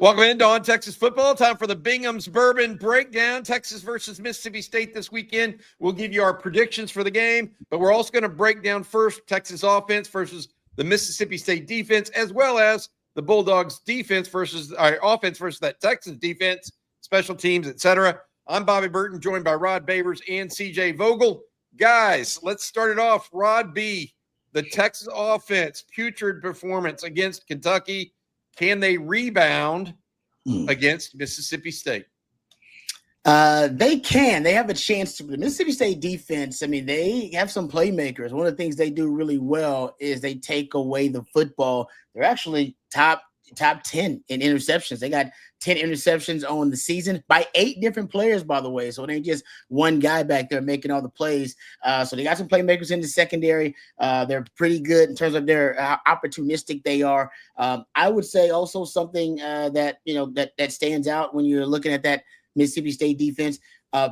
Welcome into On Texas Football. Time for the Bingham's Bourbon breakdown. Texas versus Mississippi State this weekend. We'll give you our predictions for the game, but we're also going to break down first Texas offense versus the Mississippi State defense, as well as the Bulldogs defense versus our offense versus that Texas defense, special teams, etc. I'm Bobby Burton, joined by Rod Babers and CJ Vogel. Guys, let's start it off. Rod B., the Texas offense, putrid performance against Kentucky. Can they rebound against Mississippi State? They can. They have a chance to. The Mississippi State defense, I mean, they have some playmakers. One of the things they do really well is they take away the football. They're actually top 10 in interceptions. They got 10 interceptions on the season by 8 different players, by the way. So it ain't just one guy back there making all the plays. So they got some playmakers in the secondary. They're pretty good in terms of their opportunistic they are. I would say also something that stands out when you're looking at that Mississippi State defense.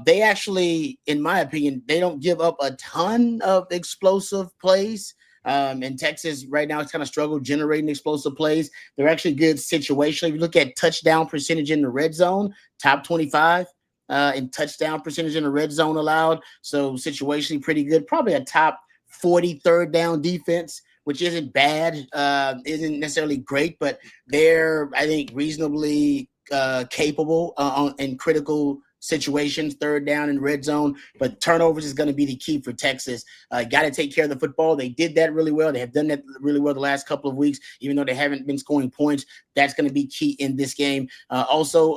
They actually, in my opinion, they don't give up a ton of explosive plays. And Texas right now has kind of struggled generating explosive plays. They're actually good situationally. If you look at touchdown percentage in the red zone, top 25 in touchdown percentage in the red zone allowed. So situationally pretty good. Probably a top 40 third down defense, which isn't bad, isn't necessarily great, but they're, I think, reasonably capable in critical situations, third down and red zone, but turnovers is going to be the key for Texas. Got to take care of the football. They did that really well. They have done that really well the last couple of weeks, even though they haven't been scoring points. That's going to be key in this game. Also,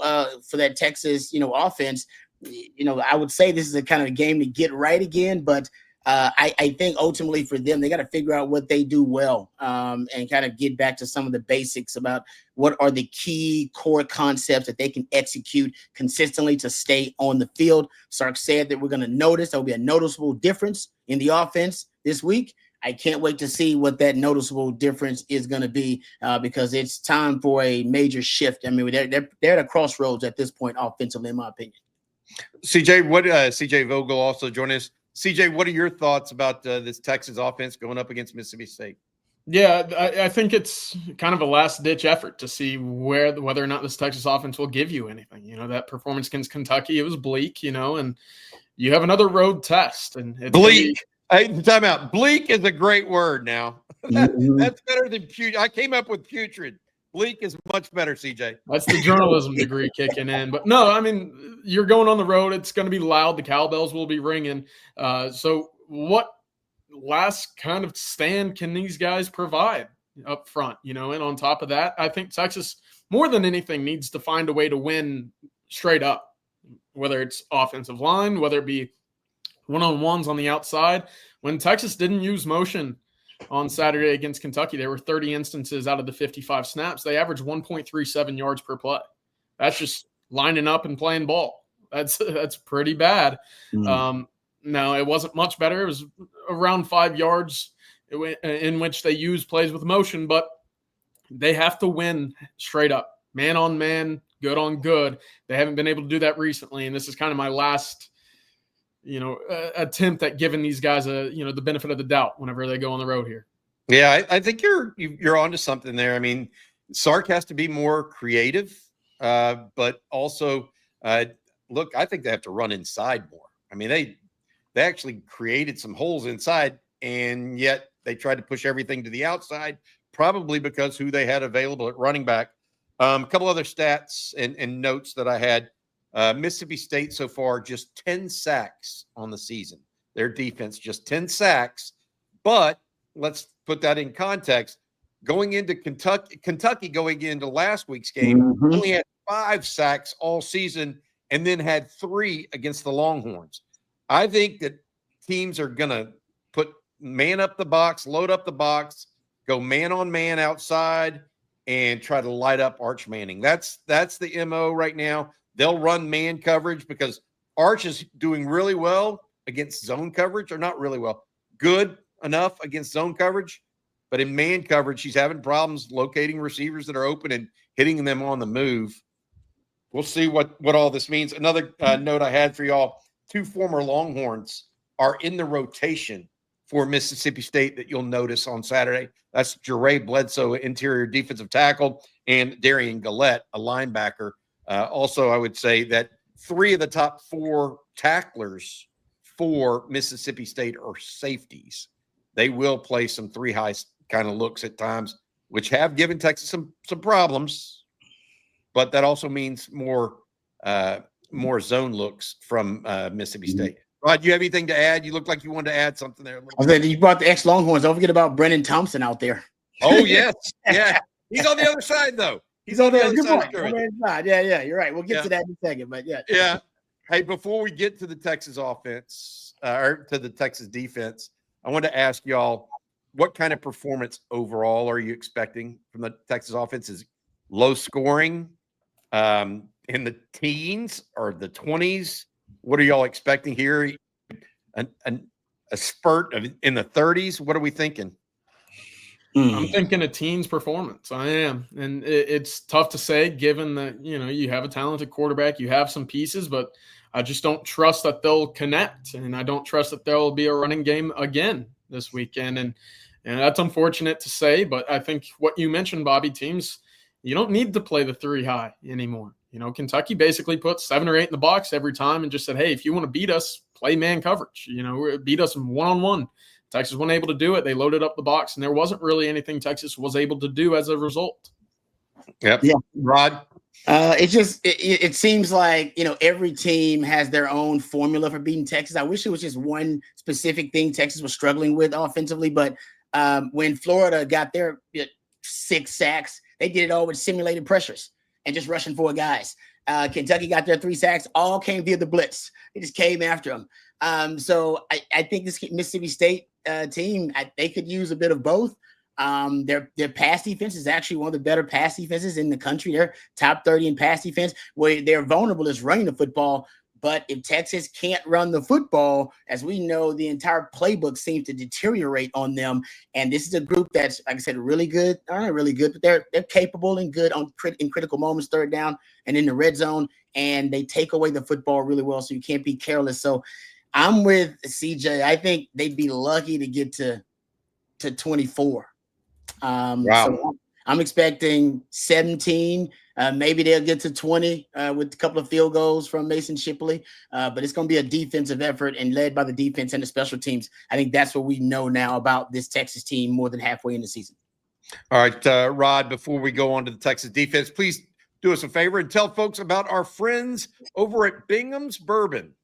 for that Texas, offense, I would say this is a kind of a game to get right again, but I think ultimately for them, they got to figure out what they do well and kind of get back to some of the basics about what are the key core concepts that they can execute consistently to stay on the field. Sark said that we're going to notice there will be a noticeable difference in the offense this week. I can't wait to see what that noticeable difference is going to be because it's time for a major shift. I mean, they're at a crossroads at this point offensively, in my opinion. CJ Vogel also joined us. CJ, what are your thoughts about this Texas offense going up against Mississippi State? Yeah, I think it's kind of a last-ditch effort to see whether or not this Texas offense will give you anything. That performance against Kentucky, it was bleak, and you have another road test. And it's bleak. Time out. Bleak is a great word now. That's better than putrid. I came up with putrid. Bleak is much better, CJ. That's the journalism degree kicking in. But no, I mean, you're going on the road. It's going to be loud. The cowbells will be ringing. So what last kind of stand can these guys provide up front? And on top of that, I think Texas, more than anything, needs to find a way to win straight up, whether it's offensive line, whether it be one-on-ones on the outside. When Texas didn't use motion on Saturday against Kentucky, there were 30 instances out of the 55 snaps. They averaged 1.37 yards per play. That's just lining up and playing ball. That's pretty bad. No, it wasn't much better. It was around 5 yards in which they used plays with motion, but they have to win straight up, man on man, good on good. They haven't been able to do that recently, and this is kind of my last attempt at giving these guys the benefit of the doubt whenever they go on the road here. Yeah, I think you're onto something there. I mean, Sark has to be more creative, but also, look, I think they have to run inside more. I mean, they actually created some holes inside, and yet they tried to push everything to the outside, probably because who they had available at running back. A couple other stats and notes that I had. Mississippi State so far, just 10 sacks on the season. Their defense, just 10 sacks. But let's put that in context. Going into Kentucky going into last week's game, only had 5 sacks all season and then had 3 against the Longhorns. I think that teams are going to put man up the box, load up the box, go man on man outside, and try to light up Arch Manning. That's the MO right now. They'll run man coverage because Arch is doing really well against zone coverage, or not really well, good enough against zone coverage. But in man coverage, he's having problems locating receivers that are open and hitting them on the move. We'll see what all this means. Another note I had for y'all, 2 former Longhorns are in the rotation for Mississippi State that you'll notice on Saturday. That's Jere Bledsoe, interior defensive tackle, and Darian Gillette, a linebacker. Also, I would say that 3 of the top 4 tacklers for Mississippi State are safeties. They will play some 3 high kind of looks at times, which have given Texas some problems, but that also means more zone looks from Mississippi State. Rod, you have anything to add? You look like you wanted to add something there. You brought the ex-Longhorns. Don't forget about Brennan Thompson out there. Oh, yes. Yeah. He's on the other side, though. He's on the other side. Yeah, you're right. We'll get to that in a second, but yeah. Yeah. Hey, before we get to the Texas offense or to the Texas defense, I want to ask y'all, what kind of performance overall are you expecting from the Texas offense? Is low scoring in the teens or the 20s? What are y'all expecting here? A spurt in the 30s? What are we thinking? I'm thinking a teens performance. I am. And it's tough to say given that, you have a talented quarterback, you have some pieces, but I just don't trust that they'll connect. And I don't trust that there will be a running game again this weekend. And that's unfortunate to say, but I think what you mentioned, Bobby, teams, you don't need to play the 3 high anymore. Kentucky basically put 7 or 8 in the box every time and just said, hey, if you want to beat us, play man coverage. Beat us one-on-one. Texas wasn't able to do it. They loaded up the box, and there wasn't really anything Texas was able to do as a result. Yep. Yeah. Rod? It seems like, every team has their own formula for beating Texas. I wish it was just one specific thing Texas was struggling with offensively, but when Florida got their 6 sacks, they did it all with simulated pressures and just rushing 4 guys. Kentucky got their 3 sacks, all came via the blitz. They just came after them. So I think this Mississippi State team, they could use a bit of both. Their pass defense is actually one of the better pass defenses in the country. They're top 30 in pass defense. Where they're vulnerable is running the football. But if Texas can't run the football, as we know, the entire playbook seems to deteriorate on them. And this is a group that's, like I said, really good. Not really good, but they're capable and good in critical moments, third down and in the red zone. And they take away the football really well, so you can't be careless. So I'm with CJ. I think they'd be lucky to get to 24. Wow. So I'm expecting 17. Maybe they'll get to 20 with a couple of field goals from Mason Shipley. But it's going to be a defensive effort and led by the defense and the special teams. I think that's what we know now about this Texas team more than halfway in the season. All right, Rod, before we go on to the Texas defense, please do us a favor and tell folks about our friends over at Bingham's Bourbon.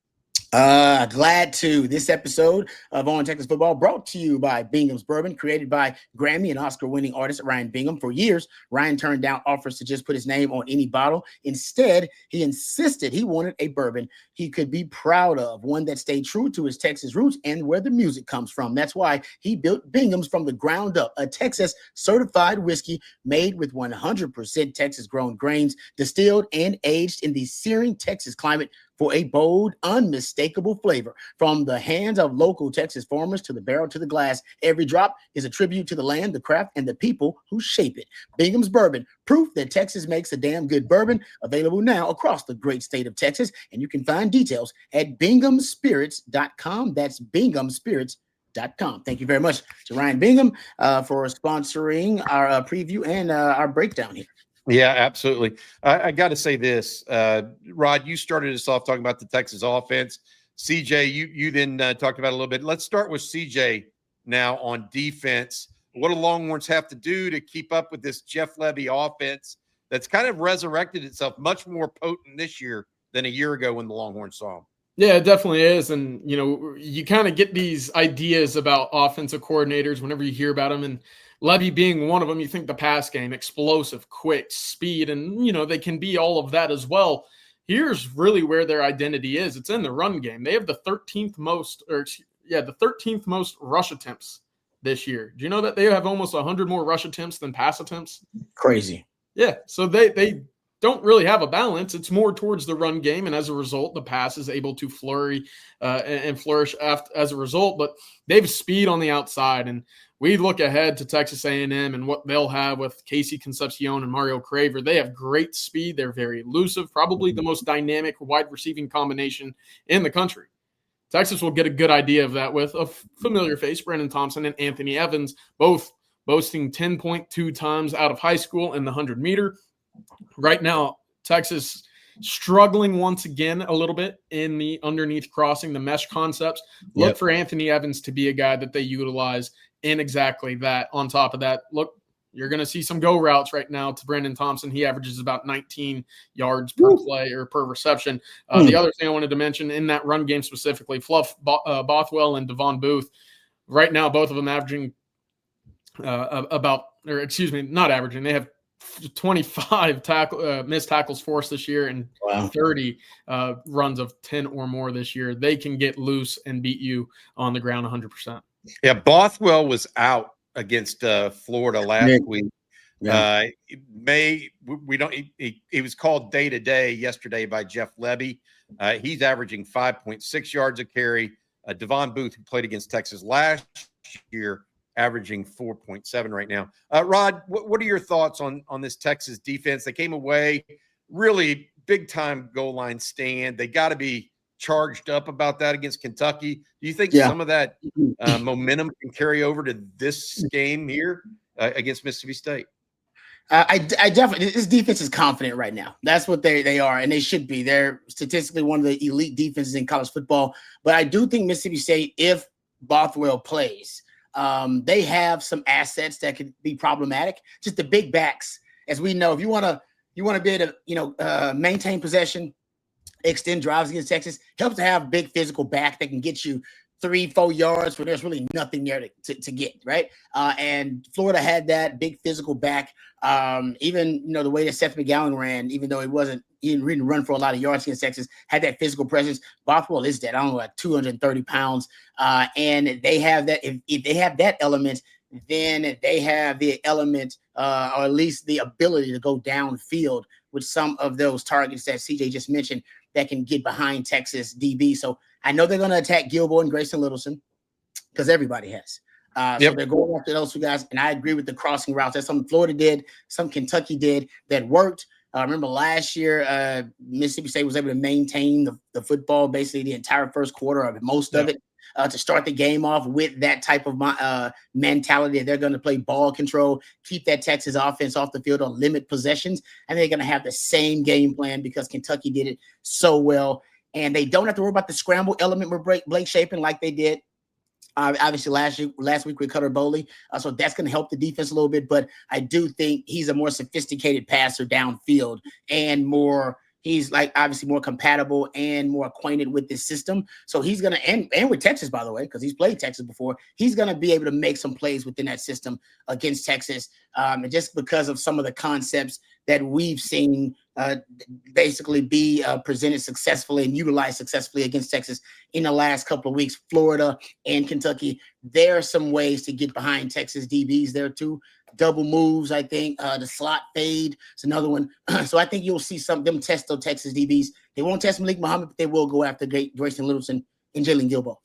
Glad to. This episode of On Texas Football brought to you by Bingham's Bourbon, created by Grammy and Oscar-winning artist Ryan Bingham. For years, Ryan turned down offers to just put his name on any bottle. Instead, he insisted he wanted a bourbon he could be proud of, one that stayed true to his Texas roots and where the music comes from. That's why he built Bingham's from the ground up, a Texas certified whiskey made with 100% Texas-grown grains, distilled and aged in the searing Texas climate for a bold, unmistakable flavor. From the hands of local Texas farmers to the barrel to the glass, every drop is a tribute to the land, the craft, and the people who shape it. Bingham's Bourbon, proof that Texas makes a damn good bourbon, available now across the great state of Texas. And you can find details at binghamspirits.com. That's binghamspirits.com. Thank you very much to Ryan Bingham for sponsoring our preview and our breakdown here. Yeah, absolutely. I got to say this, Rod, you started us off talking about the Texas offense. CJ, you then talked about it a little bit. Let's start with CJ now on defense. What do Longhorns have to do to keep up with this Jeff Levy offense that's kind of resurrected itself, much more potent this year than a year ago when the Longhorns saw him? Yeah, it definitely is. And, you kind of get these ideas about offensive coordinators whenever you hear about them. And Levy being one of them, you think the pass game, explosive, quick, speed, and, they can be all of that as well. Here's really where their identity is. It's in the run game. They have the 13th most rush attempts this year. Do you know that they have almost 100 more rush attempts than pass attempts? Crazy. Yeah, so they don't really have a balance. It's more towards the run game, and as a result, the pass is able to flourish as a result. But they have speed on the outside, and we look ahead to Texas A&M and what they'll have with Casey Concepcion and Mario Craver. They have great speed. They're very elusive, probably the most dynamic wide receiving combination in the country. Texas will get a good idea of that with a familiar face, Brennan Thompson and Anthony Evans, both boasting 10.2 times out of high school in the 100-meter. Right now, Texas struggling once again a little bit in the underneath crossing, the mesh concepts. Look for Anthony Evans to be a guy that they utilize in exactly that. On top of that, look, you're going to see some go routes right now to Brandon Thompson. He averages about 19 yards per play or per reception. The other thing I wanted to mention in that run game specifically, Bothwell and Devon Booth, right now, both of them averaging not averaging. They have 25 missed tackles forced this year and 30 runs of 10 or more this year. They can get loose and beat you on the ground 100%. Yeah, Bothwell was out against Florida last week. Yeah. He was called day to day yesterday by Jeff Lebby. He's averaging 5.6 yards a carry. Devon Booth, who played against Texas last year, averaging 4.7 right now. Rod, what are your thoughts on this Texas defense? They came away really big time goal line stand. They got to be charged up about that against Kentucky. Do you think some of that momentum can carry over to this game here against Mississippi State? I definitely, this defense is confident right now. That's what they are, and they should be. They're statistically one of the elite defenses in college football. But I do think Mississippi State, if Bothwell plays, they have some assets that could be problematic. Just the big backs, as we know, if you want to be able to maintain possession, extend drives against Texas, helps to have big physical back that can get you 3-4 yards where there's really nothing there to get, right? And Florida had that big physical back. Even the way that Seth McGowan ran, even though he didn't run for a lot of yards against Texas, had that physical presence. Bothwell is that, I don't know, like 230 pounds. And they have that. If they have that element, then they have the element, or at least the ability to go downfield with some of those targets that CJ just mentioned that can get behind Texas DB. So I know they're going to attack Gilbo and Grayson Littleson because everybody has. So they're going after those two guys. And I agree with the crossing routes. That's something Florida did, some Kentucky did that worked. Remember last year, Mississippi State was able to maintain the football basically the entire first quarter of it, most of it, to start the game off with that type of mentality. They're going to play ball control, keep that Texas offense off the field, or limit possessions. And they're going to have the same game plan because Kentucky did it so well. And they don't have to worry about the scramble element with Blake Shapen like they did. Obviously, last week with Cutter Boley. So that's going to help the defense a little bit. But I do think he's a more sophisticated passer downfield and he's obviously more compatible and more acquainted with this system. So he's going to, and with Texas, by the way, because he's played Texas before, he's going to be able to make some plays within that system against Texas. And just because of some of the concepts that we've seen basically be presented successfully and utilized successfully against Texas in the last couple of weeks, Florida and Kentucky, there are some ways to get behind Texas DBs there too. Double moves, I think. The slot fade is another one. So I think you'll see them test those Texas DBs. They won't test Malik Muhammad, but they will go after Grayson Littleson and Jalen Gilbo.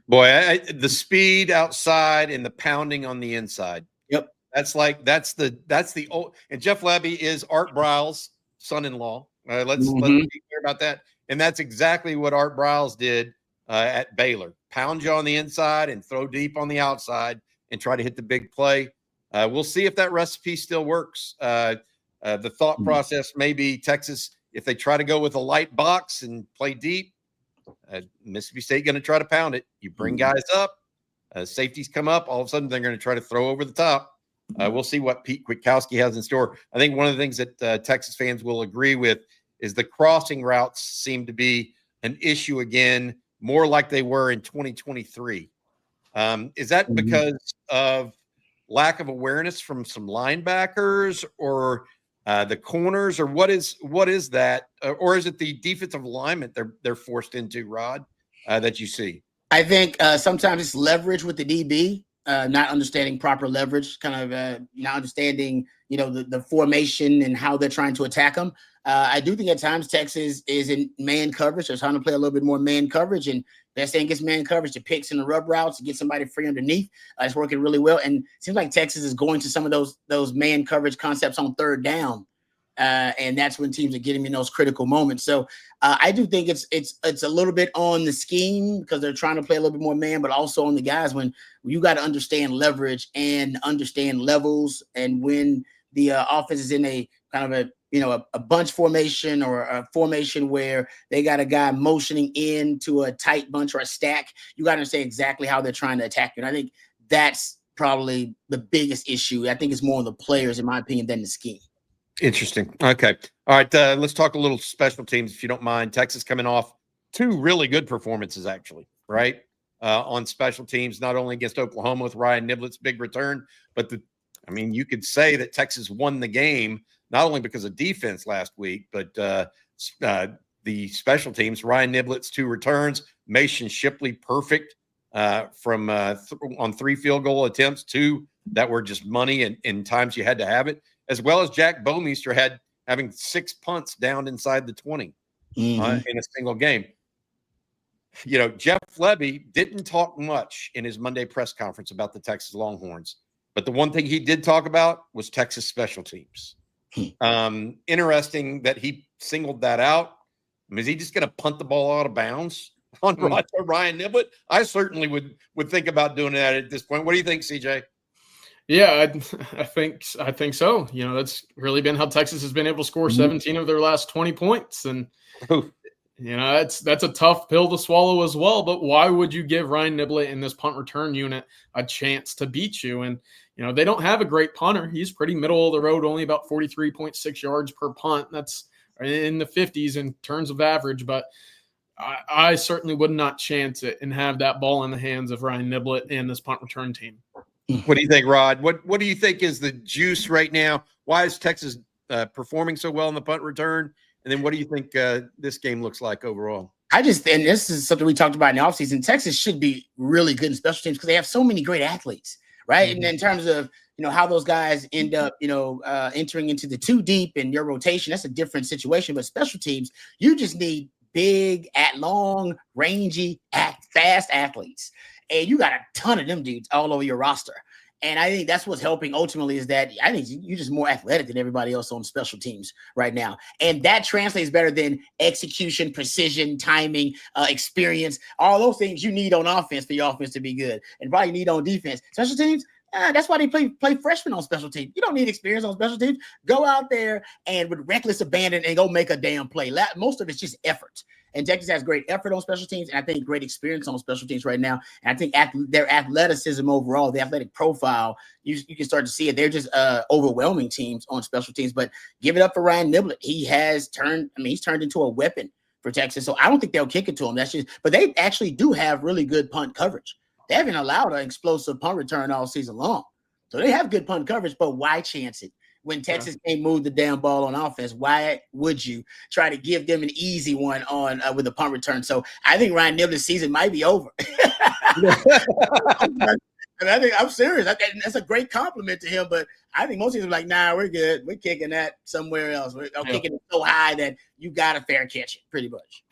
Boy, the speed outside and the pounding on the inside. Yep. That's the old, and Jeff Lebby is Art Briles' son-in-law. Let's be clear about that. And that's exactly what Art Briles did at Baylor. Pound you on the inside and throw deep on the outside and try to hit the big play. We'll see if that recipe still works. The thought process may be Texas, if they try to go with a light box and play deep, Mississippi State going to try to pound it. You bring guys up, safeties come up, all of a sudden they're going to try to throw over the top. We'll see what Pete Kwiatkowski has in store. I think one of the things that Texas fans will agree with is the crossing routes seem to be an issue again, more like they were in 2023. Is that because of lack of awareness from some linebackers or the corners, or what is that? Or is it the defensive alignment they're forced into, Rod, that you see? I think sometimes it's leverage with the DB. Not understanding proper leverage, kind of not understanding, the formation and how they're trying to attack them. I do think at times Texas is in man coverage. They're trying to play a little bit more man coverage, and best thing gets man coverage, the picks and the rub routes to get somebody free underneath. It's working really well, and it seems like Texas is going to some of those man coverage concepts on third down And that's when teams are getting in those critical moments. So I do think it's a little bit on the scheme because they're trying to play a little bit more man, but also on the guys when you got to understand leverage and understand levels. And when the offense is in a kind of a bunch formation or a formation where they got a guy motioning into a tight bunch or a stack, you got to understand exactly how they're trying to attack you. And I think that's probably the biggest issue. I think it's more on the players, in my opinion, than the scheme. Interesting. Okay. All right. Let's talk a little special teams, if you don't mind. Texas coming off 2 really good performances, actually, right? On special teams, not only against Oklahoma with Ryan Niblett's big return, but you could say that Texas won the game, not only because of defense last week, but the special teams, Ryan Niblett's 2 returns, Mason Shipley perfect from on 3 field goal attempts, 2 that were just money and in times you had to have it, as well as Jack Bomeister having 6 punts down inside the 20 in a single game. Jeff Lebby didn't talk much in his Monday press conference about the Texas Longhorns, but the one thing he did talk about was Texas special teams. Interesting that he singled that out. Is he just going to punt the ball out of bounds on Ryan Niblett? I certainly would think about doing that at this point. What do you think, CJ? Yeah, I think so. That's really been how Texas has been able to score 17 of their last 20 points. And, that's a tough pill to swallow as well. But why would you give Ryan Niblett in this punt return unit a chance to beat you? And, they don't have a great punter. He's pretty middle of the road, only about 43.6 yards per punt. That's in the 50s in terms of average. But I certainly would not chance it and have that ball in the hands of Ryan Niblett and this punt return team. What do you think, Rod? What do you think is the juice right now? Why is Texas performing so well in the punt return? And then what do you think this game looks like overall? And this is something we talked about in the offseason, Texas should be really good in special teams because they have so many great athletes, right? And in terms of, how those guys end up, entering into the 2 deep in your rotation, that's a different situation. But special teams, you just need big, long, rangy, fast athletes. And you got a ton of them dudes all over your roster. And I think that's what's helping ultimately is that I think you're just more athletic than everybody else on special teams right now. And that translates better than execution, precision, timing, experience, all those things you need on offense for your offense to be good and probably need on defense. Special teams, that's why they play freshmen on special teams. You don't need experience on special teams. Go out there and with reckless abandon and go make a damn play. Most of it's just effort. And Texas has great effort on special teams, and I think great experience on special teams right now. And I think their athleticism overall, the athletic profile, you can start to see it. They're just overwhelming teams on special teams. But give it up for Ryan Niblett. He's turned into a weapon for Texas. So I don't think they'll kick it to him. But they actually do have really good punt coverage. They haven't allowed an explosive punt return all season long. So they have good punt coverage, but why chance it? When Texas can't move the damn ball on offense, why would you try to give them an easy one on with a punt return? So I think Ryan Niblett's season might be over. I'm serious. That's a great compliment to him, but I think most people are like, nah, we're good. We're kicking that somewhere else. We're kicking it so high that you got to fair catch it, pretty much.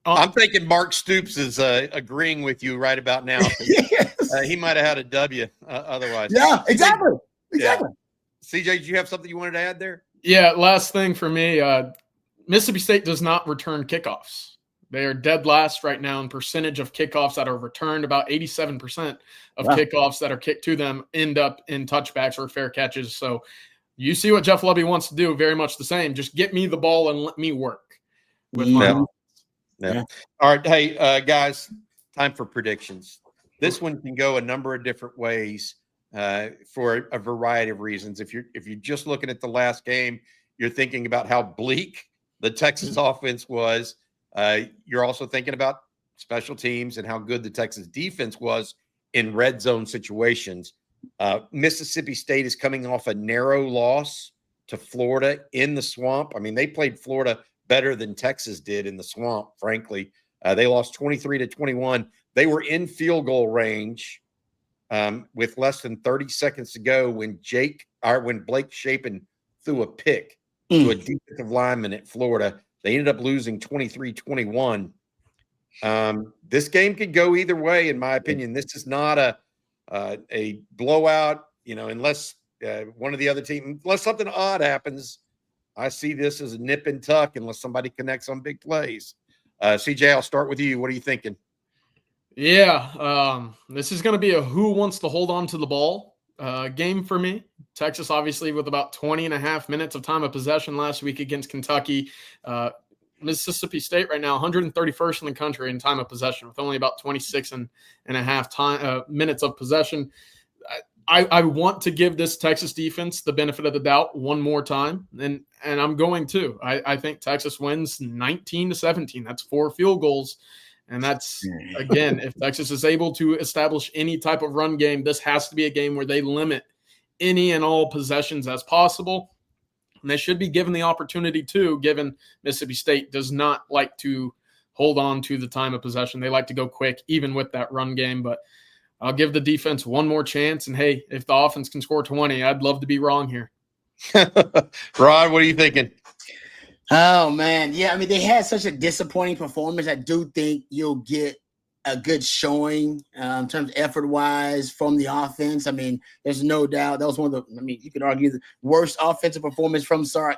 I'm thinking Mark Stoops is agreeing with you right about now. Yes. He might have had a W otherwise. Yeah, exactly. Yeah. CJ, did you have something you wanted to add there? Yeah, last thing for me, Mississippi State does not return kickoffs. They are dead last right now in percentage of kickoffs that are returned. About 87% of kickoffs that are kicked to them end up in touchbacks or fair catches. So you see what Jeff Lebby wants to do, very much the same. Just get me the ball and let me work with my offense. Yeah. All right. Hey, guys, time for predictions. This one can go a number of different ways. For a variety of reasons. If you're just looking at the last game, you're thinking about how bleak the Texas offense was. You're also thinking about special teams and how good the Texas defense was in red zone situations. Mississippi State is coming off a narrow loss to Florida in the Swamp. I mean, they played Florida better than Texas did in the Swamp, frankly. They lost 23-21. They were in field goal range with less than 30 seconds to go when Blake Shapen threw a pick to a defensive lineman at Florida. They ended up losing 23-21. This game could go either way, in my opinion. This is not a blowout, unless one of the other team, unless something odd happens I see this as a nip and tuck unless somebody connects on big plays. CJ, I'll start with you. What are you thinking? Yeah, this is going to be a who wants to hold on to the ball game for me. Texas, obviously, with about 20 and a half minutes of time of possession last week against Kentucky. Mississippi State right now, 131st in the country in time of possession with only about 26 and a half minutes of possession. I want to give this Texas defense the benefit of the doubt one more time, and I'm going to. I think Texas wins 19-17. That's 4 field goals. And that's, again, if Texas is able to establish any type of run game, this has to be a game where they limit any and all possessions as possible. And they should be given the opportunity to, given Mississippi State does not like to hold on to the time of possession. They like to go quick, even with that run game. But I'll give the defense one more chance. And, hey, if the offense can score 20, I'd love to be wrong here. Rod, what are you thinking? Oh, man. Yeah, I mean, they had such a disappointing performance. I do think you'll get a good showing in terms of effort-wise from the offense. I mean, there's no doubt that was one of the – I mean, you could argue the worst offensive performance from Sark,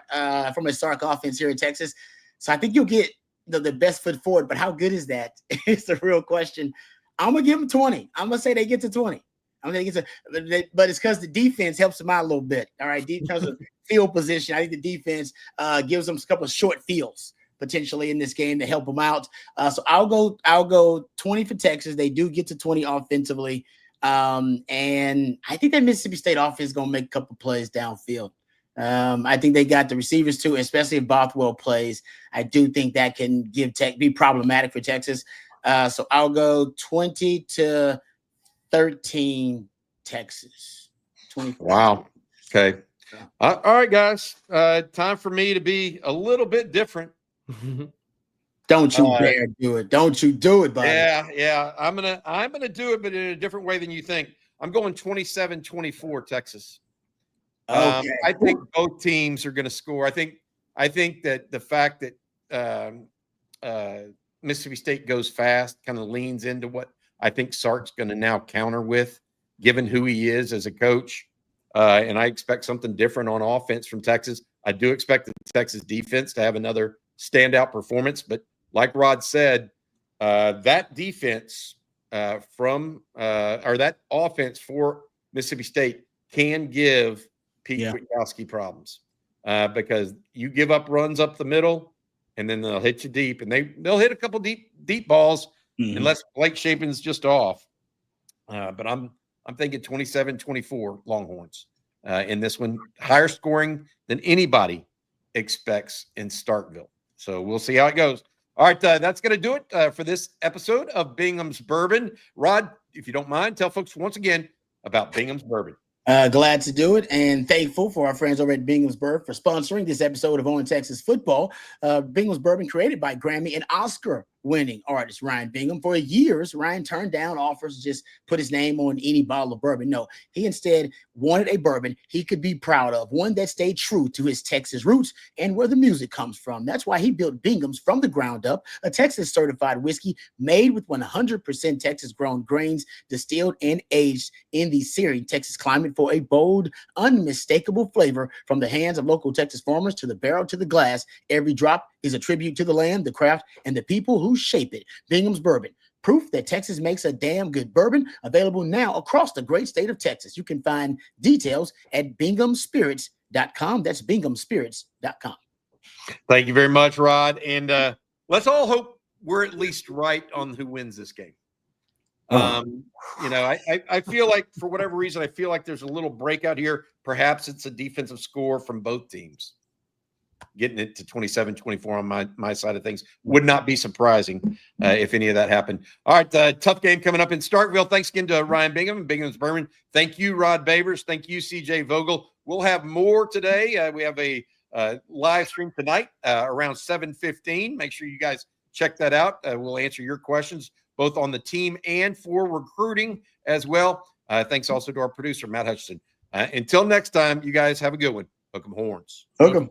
from a Sark offense here in Texas. So I think you'll get the best foot forward. But how good is that? It's the real question. I'm going to give them 20. I'm going to say they get to 20. I'm going to get to – but it's because the defense helps them out a little bit. All right, in terms of field position, I think the defense gives them a couple of short fields potentially in this game to help them out. So I'll go 20 for Texas. They do get to 20 offensively. And I think that Mississippi State offense is going to make a couple of plays downfield. I think they got the receivers too, especially if Bothwell plays. I do think that can be problematic for Texas. So I'll go 20-13 Texas. 24. Wow. Okay. All right, guys. Time for me to be a little bit different. Don't you dare do it. Don't you do it, buddy. Yeah. I'm gonna do it, but in a different way than you think. I'm going 27-24 Texas. Okay. I think both teams are going to score. I think that the fact that Mississippi State goes fast kind of leans into what I think Sark's going to now counter with, given who he is as a coach. And I expect something different on offense from Texas. I do expect the Texas defense to have another standout performance. But like Rod said, that defense or that offense for Mississippi State can give Pete Kwiatkowski problems because you give up runs up the middle and then they'll hit you deep. And they'll hit a couple deep balls unless Blake Shapen's just off. But I'm thinking 27-24 Longhorns in this one. Higher scoring than anybody expects in Starkville. So we'll see how it goes. All right, that's going to do it for this episode of Bingham's Bourbon. Rod, if you don't mind, tell folks once again about Bingham's Bourbon. Glad to do it and thankful for our friends over at Bingham's Bourbon for sponsoring this episode of On Texas Football. Bingham's Bourbon created by Grammy and Oscar-winning artist Ryan Bingham. For years, Ryan turned down offers to just put his name on any bottle of bourbon. No, he instead wanted a bourbon he could be proud of, one that stayed true to his Texas roots and where the music comes from. That's why he built Bingham's from the ground up, a Texas-certified whiskey made with 100% Texas-grown grains, distilled and aged in the serene Texas climate for a bold, unmistakable flavor. From the hands of local Texas farmers to the barrel to the glass, every drop is a tribute to the land, the craft, and the people who shape it. Bingham's Bourbon, proof that Texas makes a damn good bourbon, available now across the great state of Texas. You can find details at binghamspirits.com. That's binghamspirits.com. Thank you very much, Rod. And let's all hope we're at least right on who wins this game. I feel like for whatever reason, I feel like there's a little breakout here. Perhaps it's a defensive score from both teams. Getting it to 27-24 on my side of things would not be surprising if any of that happened. All right, tough game coming up in Starkville. Thanks again to Ryan Bingham and Bingham's Bourbon. Thank you, Rod Babers. Thank you, CJ Vogel. We'll have more today. We have a live stream tonight around 7:15. Make sure you guys check that out. We'll answer your questions both on the team and for recruiting as well. Thanks also to our producer, Matt Hutchinson. Until next time, you guys have a good one. Hook 'em horns. Hook 'em.